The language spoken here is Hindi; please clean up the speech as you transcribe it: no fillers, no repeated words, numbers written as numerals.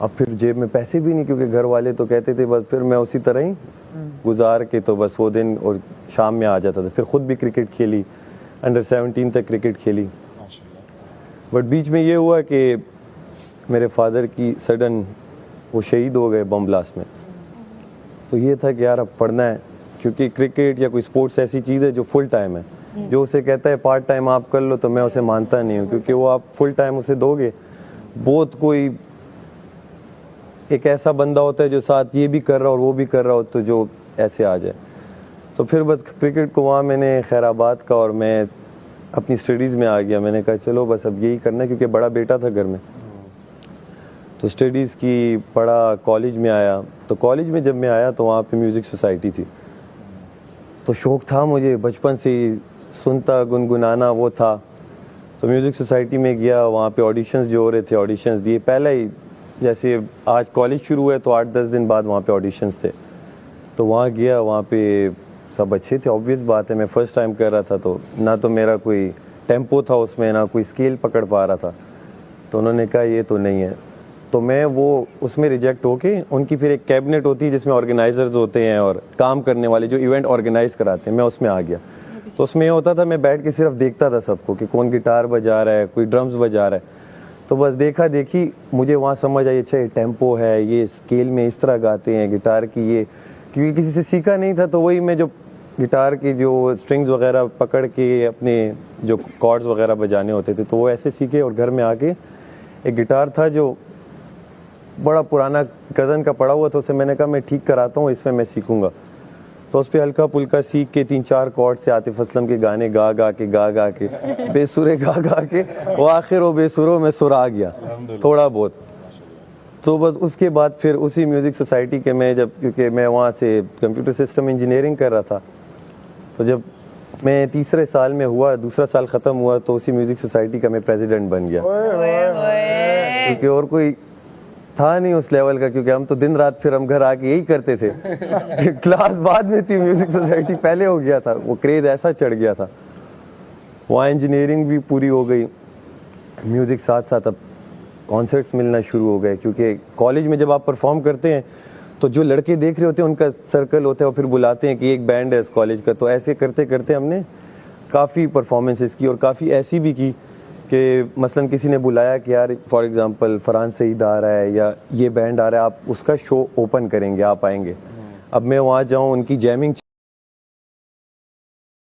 अब फिर जेब में पैसे भी नहीं, क्योंकि घर वाले तो कहते थे बस, फिर मैं उसी तरह ही गुजार के तो बस वो दिन और शाम में आ जाता था। फिर ख़ुद भी क्रिकेट खेली, अंडर 17 तक क्रिकेट खेली। बट बीच में ये हुआ कि मेरे फादर की सडन वो शहीद हो गए बम ब्लास्ट में। तो ये था कि यार अब पढ़ना है, क्योंकि क्रिकेट या कोई स्पोर्ट्स ऐसी चीज़ है जो फुल टाइम है। जो उसे कहता है पार्ट टाइम आप कर लो, तो मैं उसे मानता नहीं हूँ, क्योंकि वो आप फुल टाइम उसे दोगे, बहुत कोई एक ऐसा बंदा होता है जो साथ ये भी कर रहा हो और वो भी कर रहा हो, तो जो ऐसे आ जाए। तो फिर बस क्रिकेट को वहाँ मैंने खैराबाद का, और मैं अपनी स्टडीज़ में आ गया। मैंने कहा चलो बस अब यही करना है, क्योंकि बड़ा बेटा था घर में। तो स्टडीज़ की पढ़ा, कॉलेज में आया। तो कॉलेज में जब मैं आया तो वहाँ पे म्यूज़िक सोसाइटी थी। तो शौक़ था मुझे बचपन से ही, सुनता गुनगुनाना वो था। तो म्यूज़िक सोसाइटी में गया, वहाँ पे ऑडिशंस जो हो रहे थे ऑडिशंस दिए। पहले ही जैसे आज कॉलेज शुरू हुए तो 8-10 दिन बाद वहाँ पे ऑडिशंस थे। तो वहाँ गया, वहाँ पे सब अच्छे थे, ऑब्वियस बात है, मैं फ़र्स्ट टाइम कर रहा था। तो ना तो मेरा कोई टेम्पो था उसमें, ना कोई स्केल पकड़ पा रहा था। तो उन्होंने कहा ये तो नहीं है। तो मैं वो उसमें रिजेक्ट होके, उनकी फिर एक कैबिनेट होती है जिसमें ऑर्गेनाइजर्स होते हैं और काम करने वाले जो इवेंट ऑर्गेनाइज कराते हैं, मैं उसमें आ गया। तो उसमें ये होता था, मैं बैठ के सिर्फ देखता था सबको कि कौन गिटार बजा रहा है, कोई ड्रम्स बजा रहा है। तो बस देखा देखी मुझे वहाँ समझ आई, अच्छा ये टेम्पो है, ये स्केल में इस तरह गाते हैं गिटार की, ये क्योंकि किसी से सीखा नहीं था। तो वही मैं जो गिटार की जो स्ट्रिंग्स वगैरह पकड़ के अपने जो कॉर्ड्स वगैरह बजाने होते थे, तो वो ऐसे सीखे। और घर में आके एक गिटार था जो बड़ा पुराना कज़न का पड़ा हुआ था, उसे मैंने कहा मैं ठीक कराता हूँ, इसमें मैं सीखूंगा। तो उस पर हल्का पुल्का सीख के 3-4 कॉर्ड से आतिफ असलम के गाने गा गा के बेसुरे गा के वो आखिर वो बेसुरों में सुर आ गया थोड़ा बहुत। तो बस उसके बाद फिर उसी म्यूज़िक सोसाइटी के मैं जब, क्योंकि मैं वहाँ से कंप्यूटर सिस्टम इंजीनियरिंग कर रहा था, तो जब मैं तीसरे साल में हुआ, दूसरा साल ख़त्म हुआ, तो उसी म्यूज़िक सोसाइटी का मैं प्रेसिडेंट बन गया। क्योंकि और कोई था नहीं उस लेवल का, क्योंकि हम तो दिन रात फिर हम घर आके यही करते थे। क्लास बाद में थी, म्यूज़िक सोसाइटी पहले हो गया था, वो क्रेज़ ऐसा चढ़ गया था। वहाँ इंजीनियरिंग भी पूरी हो गई, म्यूज़िक साथ साथ अब कॉन्सर्ट्स मिलना शुरू हो गए। क्योंकि कॉलेज में जब आप परफॉर्म करते हैं तो जो लड़के देख रहे होते हैं उनका सर्कल होता है, और फिर बुलाते हैं कि एक बैंड है इस कॉलेज का। तो ऐसे करते करते हमने काफ़ी परफॉर्मेंसेस की, और काफ़ी ऐसी भी की कि मसलन किसी ने बुलाया कि यार फॉर एग्जांपल फरहान सईद आ रहा है या ये बैंड आ रहा है, आप उसका शो ओपन करेंगे, आप आएंगे। अब मैं वहाँ जाऊँ, उनकी जैमिंग